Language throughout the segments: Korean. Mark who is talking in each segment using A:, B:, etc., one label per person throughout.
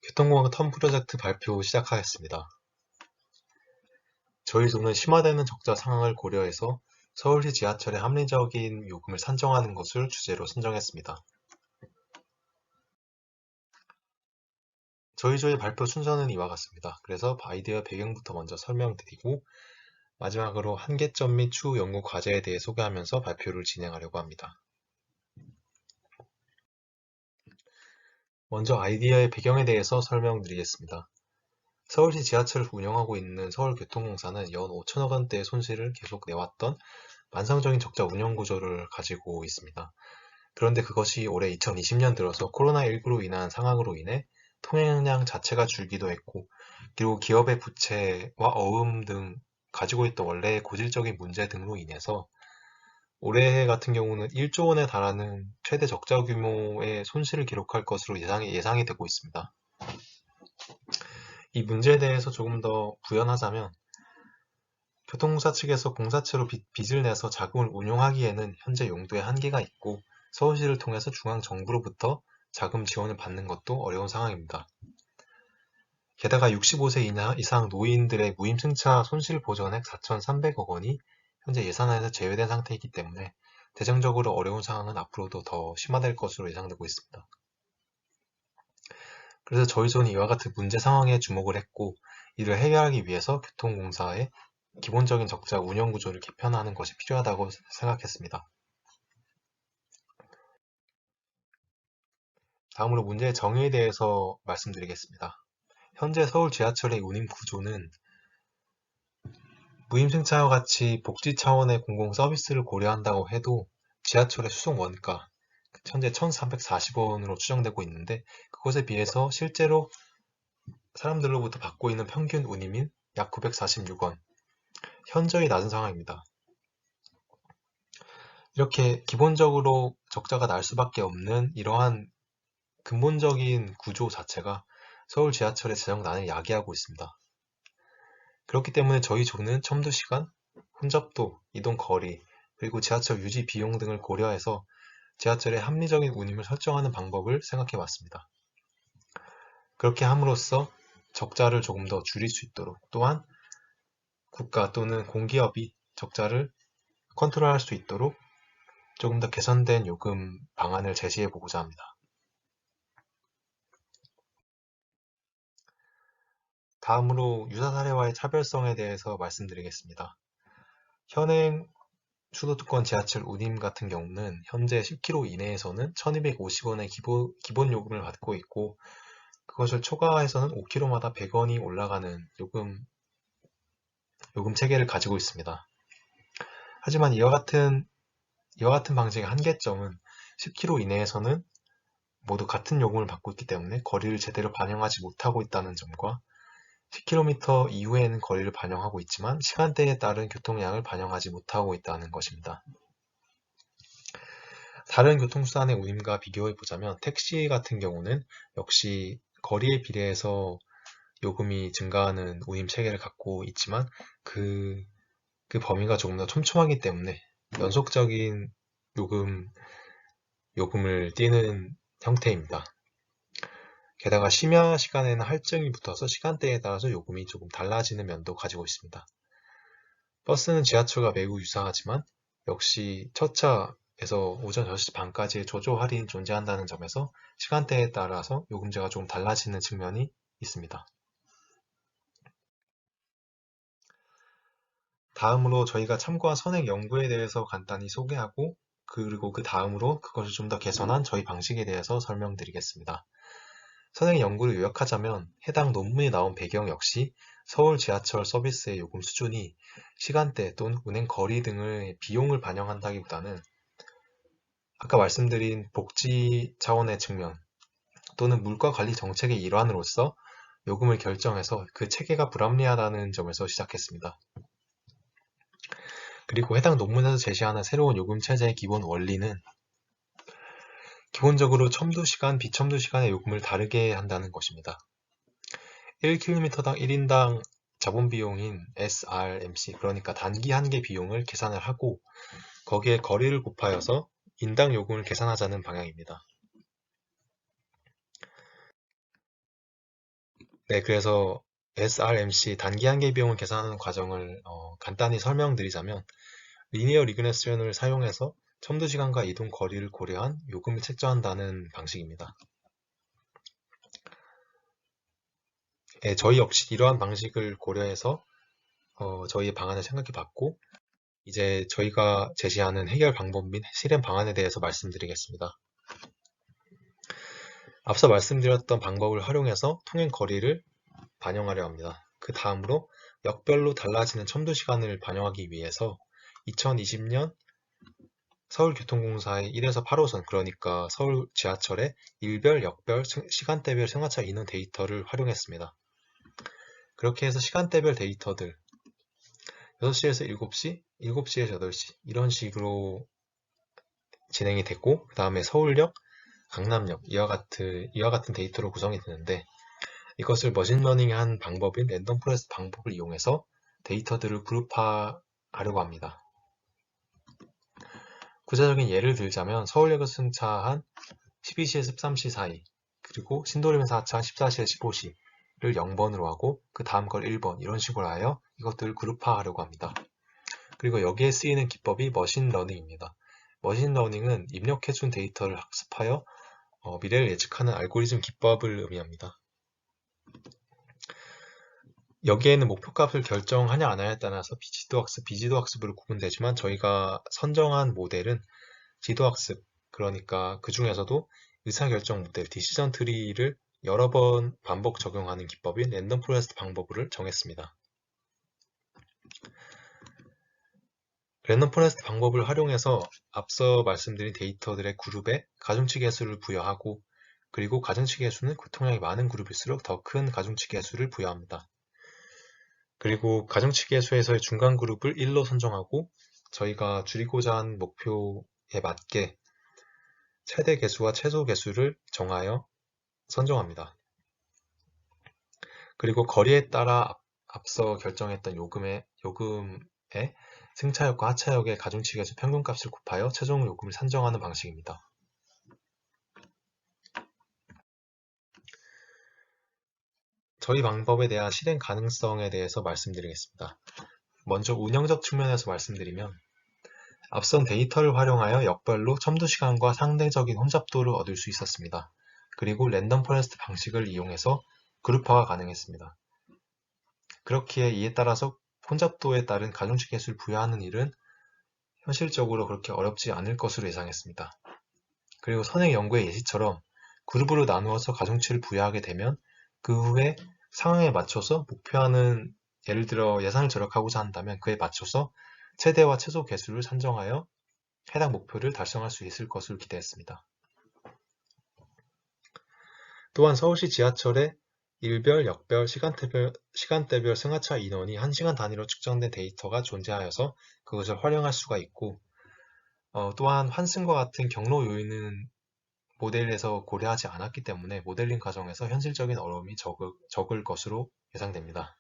A: 교통공학 텀 프로젝트 발표 시작하겠습니다. 저희 조는 심화되는 적자 상황을 고려해서 서울시 지하철의 합리적인 요금을 산정하는 것을 주제로 선정했습니다. 저희 조의 발표 순서는 이와 같습니다. 그래서 아이디어 배경부터 먼저 설명드리고 마지막으로 한계점 및 추후 연구 과제에 대해 소개하면서 발표를 진행하려고 합니다. 먼저 아이디어의 배경에 대해서 설명드리겠습니다. 서울시 지하철을 운영하고 있는 서울교통공사는 연 5천억 원대의 손실을 계속 내왔던 만성적인 적자 운영 구조를 가지고 있습니다. 그런데 그것이 올해 2020년 들어서 코로나19로 인한 상황으로 인해 통행량 자체가 줄기도 했고, 그리고 기업의 부채와 어음 등 가지고 있던 원래의 고질적인 문제 등으로 인해서 올해 같은 경우는 1조 원에 달하는 최대 적자 규모의 손실을 기록할 것으로 예상이 되고 있습니다. 이 문제에 대해서 조금 더 부연하자면 교통공사 측에서 공사채로 빚을 내서 자금을 운용하기에는 현재 용도에 한계가 있고 서울시를 통해서 중앙정부로부터 자금 지원을 받는 것도 어려운 상황입니다. 게다가 65세 이상 노인들의 무임승차 손실보전액 4,300억 원이 현재 예산안에서 제외된 상태이기 때문에 대정적으로 어려운 상황은 앞으로도 더 심화될 것으로 예상되고 있습니다. 그래서 저희 조는 이와 같은 문제 상황에 주목을 했고 이를 해결하기 위해서 교통공사의 기본적인 적자 운영 구조를 개편하는 것이 필요하다고 생각했습니다. 다음으로 문제의 정의에 대해서 말씀드리겠습니다. 현재 서울 지하철의 운임 구조는 무임승차와 같이 복지 차원의 공공 서비스를 고려한다고 해도 지하철의 수송 원가, 현재 1,440원으로 추정되고 있는데 그것에 비해서 실제로 사람들로부터 받고 있는 평균 운임인 약 946원, 현저히 낮은 상황입니다. 이렇게 기본적으로 적자가 날 수밖에 없는 이러한 근본적인 구조 자체가 서울 지하철의 재정난을 야기하고 있습니다. 그렇기 때문에 저희 조는 첨도시간, 혼잡도, 이동거리, 그리고 지하철 유지 비용 등을 고려해서 지하철의 합리적인 운임을 설정하는 방법을 생각해 봤습니다. 그렇게 함으로써 적자를 조금 더 줄일 수 있도록 또한 국가 또는 공기업이 적자를 컨트롤할 수 있도록 조금 더 개선된 요금 방안을 제시해 보고자 합니다. 다음으로 유사 사례와의 차별성에 대해서 말씀드리겠습니다. 현행 수도권 지하철 운임 같은 경우는 현재 10km 이내에서는 1250원의 기본 요금을 받고 있고 그것을 초과해서는 5km마다 100원이 올라가는 요금 체계를 가지고 있습니다. 하지만 이와 같은 방식의 한계점은 10km 이내에서는 모두 같은 요금을 받고 있기 때문에 거리를 제대로 반영하지 못하고 있다는 점과 10km 이후에는 거리를 반영하고 있지만 시간대에 따른 교통량을 반영하지 못하고 있다는 것입니다. 다른 교통수단의 운임과 비교해보자면 택시 같은 경우는 역시 거리에 비례해서 요금이 증가하는 운임 체계를 갖고 있지만 그 범위가 조금 더 촘촘하기 때문에 연속적인 요금을 띄는 형태입니다. 게다가 심야 시간에는 할증이 붙어서 시간대에 따라서 요금이 조금 달라지는 면도 가지고 있습니다. 버스는 지하철과 매우 유사하지만 역시 첫 차에서 오전 6시 반까지의 조조 할인이 존재한다는 점에서 시간대에 따라서 요금제가 조금 달라지는 측면이 있습니다. 다음으로 저희가 참고한 선행 연구에 대해서 간단히 소개하고 그리고 그 다음으로 그것을 좀 더 개선한 저희 방식에 대해서 설명드리겠습니다. 선행 연구를 요약하자면 해당 논문에 나온 배경 역시 서울 지하철 서비스의 요금 수준이 시간대 또는 운행 거리 등의 비용을 반영한다기보다는 아까 말씀드린 복지 차원의 측면 또는 물가 관리 정책의 일환으로서 요금을 결정해서 그 체계가 불합리하다는 점에서 시작했습니다. 그리고 해당 논문에서 제시하는 새로운 요금 체제의 기본 원리는 기본적으로 첨도시간, 비첨도시간의 요금을 다르게 한다는 것입니다. 1km당 1인당 자본 비용인 SRMC, 그러니까 단기 한계 비용을 계산을 하고 거기에 거리를 곱하여서 인당 요금을 계산하자는 방향입니다. 네, 그래서 SRMC 단기 한계 비용을 계산하는 과정을 간단히 설명드리자면 리니어 리그레션을 사용해서 첨도 시간과 이동 거리를 고려한 요금을 책정한다는 방식입니다. 네, 저희 역시 이러한 방식을 고려해서 저희의 방안을 생각해 봤고 이제 저희가 제시하는 해결 방법 및 실행 방안에 대해서 말씀드리겠습니다. 앞서 말씀드렸던 방법을 활용해서 통행 거리를 반영하려 합니다. 그 다음으로 역별로 달라지는 첨도 시간을 반영하기 위해서 2020년 서울교통공사의 1에서 8호선 그러니까 서울 지하철의 일별, 역별, 시간대별 승하차 인원 데이터를 활용했습니다. 그렇게 해서 시간대별 데이터들 6시에서 7시, 7시에서 8시 이런 식으로 진행이 됐고 그 다음에 서울역, 강남역 이와 같은 데이터로 구성이 되는데 이것을 머신러닝한 방법인 랜덤 포레스트 방법을 이용해서 데이터들을 그룹화하려고 합니다. 구체적인 예를 들자면 서울역에서 승차한 12시에서 13시 사이 그리고 신도림에서 하차한 14시에서 15시를 0번으로 하고 그 다음 걸 1번 이런 식으로 하여 이것들을 그룹화하려고 합니다. 그리고 여기에 쓰이는 기법이 머신러닝입니다. 머신러닝은 입력해준 데이터를 학습하여 미래를 예측하는 알고리즘 기법을 의미합니다. 여기에는 목표값을 결정하냐 안 하냐에 따라서 비지도학습, 비지도학습으로 구분되지만 저희가 선정한 모델은 지도학습, 그러니까 그 중에서도 의사결정 모델, 디시전 트리를 여러 번 반복 적용하는 기법인 랜덤 포레스트 방법을 정했습니다. 랜덤 포레스트 방법을 활용해서 앞서 말씀드린 데이터들의 그룹에 가중치 계수를 부여하고 그리고 가중치 계수는 교통량이 많은 그룹일수록 더 큰 가중치 계수를 부여합니다. 그리고 가중치 계수에서의 중간 그룹을 1로 선정하고 저희가 줄이고자 한 목표에 맞게 최대 계수와 최소 계수를 정하여 선정합니다. 그리고 거리에 따라 앞서 결정했던 요금의 승차역과 하차역의 가중치 계수 평균값을 곱하여 최종 요금을 산정하는 방식입니다. 저희 방법에 대한 실행 가능성에 대해서 말씀드리겠습니다. 먼저 운영적 측면에서 말씀드리면 앞선 데이터를 활용하여 역별로 첨도 시간과 상대적인 혼잡도를 얻을 수 있었습니다. 그리고 랜덤 포레스트 방식을 이용해서 그룹화가 가능했습니다. 그렇기에 이에 따라서 혼잡도에 따른 가중치 계수를 부여하는 일은 현실적으로 그렇게 어렵지 않을 것으로 예상했습니다. 그리고 선행 연구의 예시처럼 그룹으로 나누어서 가중치를 부여하게 되면 그 후에 상황에 맞춰서 목표하는 예를 들어 예산을 절약하고자 한다면 그에 맞춰서 최대와 최소 개수를 산정하여 해당 목표를 달성할 수 있을 것으로 기대했습니다. 또한 서울시 지하철의 일별, 역별, 시간대별 승하차 인원이 1시간 단위로 측정된 데이터가 존재하여서 그것을 활용할 수가 있고 또한 환승과 같은 경로 요인은 모델에서 고려하지 않았기 때문에 모델링 과정에서 현실적인 어려움이 적을 것으로 예상됩니다.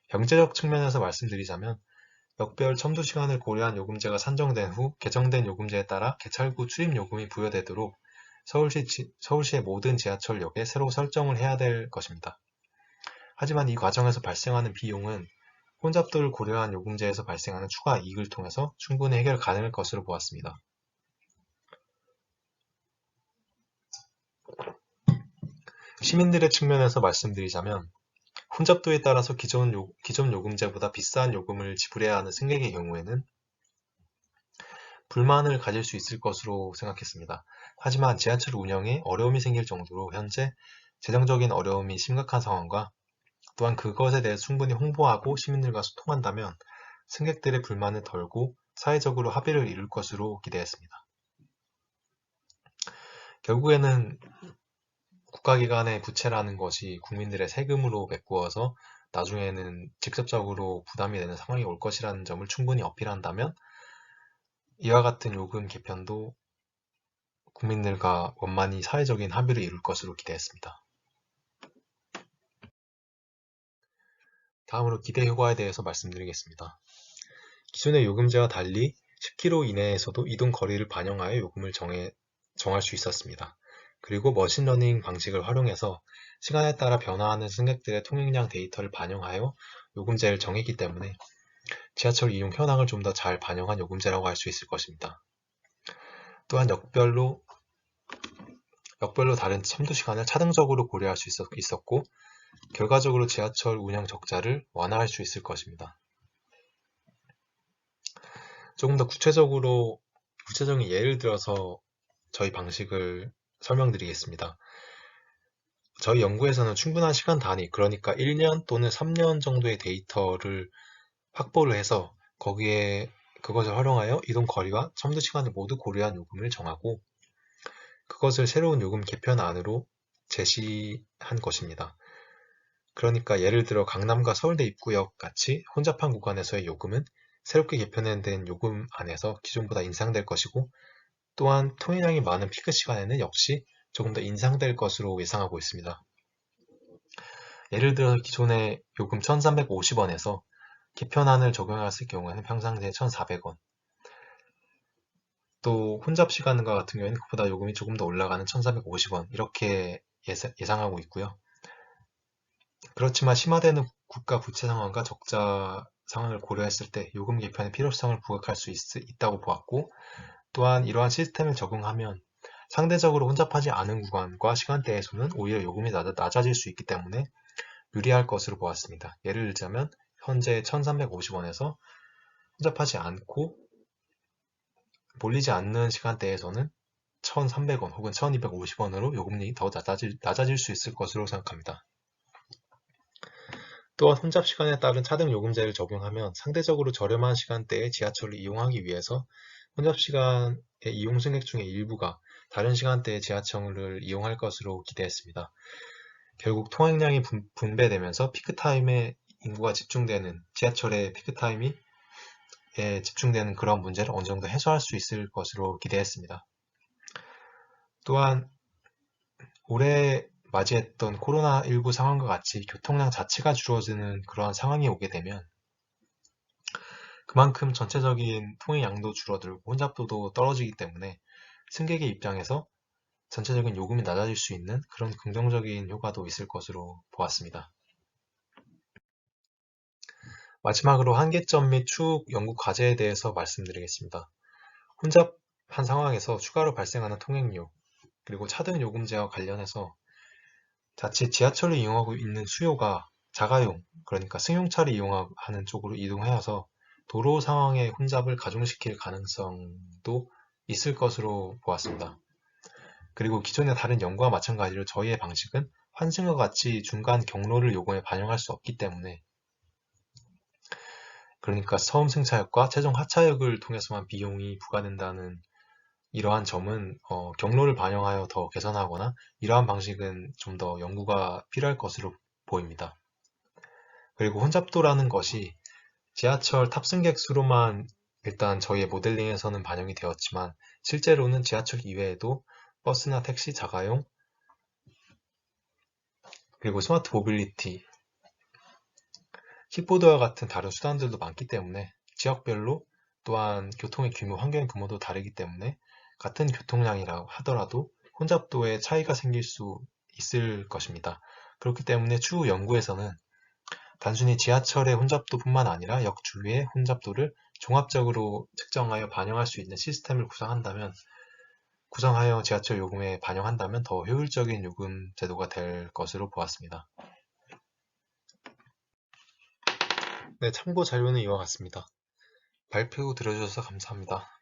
A: 경제적 측면에서 말씀드리자면 역별 첨도 시간을 고려한 요금제가 산정된 후 개정된 요금제에 따라 개찰구 출입 요금이 부여되도록 서울시의 모든 지하철역에 새로 설정을 해야 될 것입니다. 하지만 이 과정에서 발생하는 비용은 혼잡도를 고려한 요금제에서 발생하는 추가 이익을 통해서 충분히 해결 가능할 것으로 보았습니다. 시민들의 측면에서 말씀드리자면 혼잡도에 따라서 기존 요금제보다 비싼 요금을 지불해야 하는 승객의 경우에는 불만을 가질 수 있을 것으로 생각했습니다. 하지만 지하철 운영에 어려움이 생길 정도로 현재 재정적인 어려움이 심각한 상황과 또한 그것에 대해 충분히 홍보하고 시민들과 소통한다면 승객들의 불만을 덜고 사회적으로 합의를 이룰 것으로 기대했습니다. 결국에는 국가기관의 부채라는 것이 국민들의 세금으로 메꾸어서 나중에는 직접적으로 부담이 되는 상황이 올 것이라는 점을 충분히 어필한다면 이와 같은 요금 개편도 국민들과 원만히 사회적인 합의를 이룰 것으로 기대했습니다. 다음으로 기대 효과에 대해서 말씀드리겠습니다. 기존의 요금제와 달리 10km 이내에서도 이동 거리를 반영하여 요금을 정할 수 있었습니다. 그리고 머신러닝 방식을 활용해서 시간에 따라 변화하는 승객들의 통행량 데이터를 반영하여 요금제를 정했기 때문에 지하철 이용 현황을 좀 더 잘 반영한 요금제라고 할 수 있을 것입니다. 또한 역별로 다른 첨도 시간을 차등적으로 고려할 수 있었고 결과적으로 지하철 운영 적자를 완화할 수 있을 것입니다. 조금 더 구체적인 예를 들어서 저희 방식을 설명드리겠습니다. 저희 연구에서는 충분한 시간 단위, 그러니까 1년 또는 3년 정도의 데이터를 확보를 해서 거기에 그것을 활용하여 이동 거리와 첨도 시간을 모두 고려한 요금을 정하고 그것을 새로운 요금 개편안으로 제시한 것입니다. 그러니까 예를 들어 강남과 서울대 입구역 같이 혼잡한 구간에서의 요금은 새롭게 개편된 요금 안에서 기존보다 인상될 것이고 또한 통행량이 많은 피크 시간에는 역시 조금 더 인상될 것으로 예상하고 있습니다. 예를 들어 기존의 요금 1350원에서 개편안을 적용했을 경우에는 평상시에 1400원 또 혼잡 시간과 같은 경우에는 그보다 요금이 조금 더 올라가는 1450원 이렇게 예상하고 있고요. 그렇지만 심화되는 국가 부채 상황과 적자 상황을 고려했을 때 요금 개편의 필요성을 부각할 수 있다고 보았고 또한 이러한 시스템을 적용하면 상대적으로 혼잡하지 않은 구간과 시간대에서는 오히려 요금이 낮아질 수 있기 때문에 유리할 것으로 보았습니다. 예를 들자면 현재 1350원에서 혼잡하지 않고 몰리지 않는 시간대에서는 1300원 혹은 1250원으로 요금이 더 낮아질 수 있을 것으로 생각합니다. 또한 혼잡 시간에 따른 차등 요금제를 적용하면 상대적으로 저렴한 시간대에 지하철을 이용하기 위해서 혼잡 시간의 이용 승객 중에 일부가 다른 시간대에 지하철을 이용할 것으로 기대했습니다. 결국 통행량이 분배되면서 피크타임에 인구가 집중되는 지하철의 피크타임이 집중되는 그런 문제를 어느 정도 해소할 수 있을 것으로 기대했습니다. 또한 올해 맞이했던 코로나19 상황과 같이 교통량 자체가 줄어드는 그러한 상황이 오게 되면 그만큼 전체적인 통행 양도 줄어들고 혼잡도도 떨어지기 때문에 승객의 입장에서 전체적인 요금이 낮아질 수 있는 그런 긍정적인 효과도 있을 것으로 보았습니다. 마지막으로 한계점 및 추후 연구 과제에 대해서 말씀드리겠습니다. 혼잡한 상황에서 추가로 발생하는 통행료 그리고 차등 요금제와 관련해서 자칫 지하철을 이용하고 있는 수요가 자가용, 그러니까 승용차를 이용하는 쪽으로 이동하여서 도로 상황의 혼잡을 가중시킬 가능성도 있을 것으로 보았습니다. 그리고 기존의 다른 연구와 마찬가지로 저희의 방식은 환승과 같이 중간 경로를 요금에 반영할 수 없기 때문에 그러니까 처음 승차역과 최종 하차역을 통해서만 비용이 부과된다는 이러한 점은 경로를 반영하여 더 개선하거나 이러한 방식은 좀 더 연구가 필요할 것으로 보입니다. 그리고 혼잡도라는 것이 지하철 탑승객 수로만 일단 저희의 모델링에서는 반영이 되었지만 실제로는 지하철 이외에도 버스나 택시, 자가용, 그리고 스마트 모빌리티, 킥보드와 같은 다른 수단들도 많기 때문에 지역별로 또한 교통의 규모, 환경의 규모도 다르기 때문에 같은 교통량이라 하더라도 혼잡도에 차이가 생길 수 있을 것입니다. 그렇기 때문에 추후 연구에서는 단순히 지하철의 혼잡도뿐만 아니라 역 주위의 혼잡도를 종합적으로 측정하여 반영할 수 있는 시스템을 구성하여 지하철 요금에 반영한다면 더 효율적인 요금 제도가 될 것으로 보았습니다. 네, 참고 자료는 이와 같습니다. 발표 들어주셔서 감사합니다.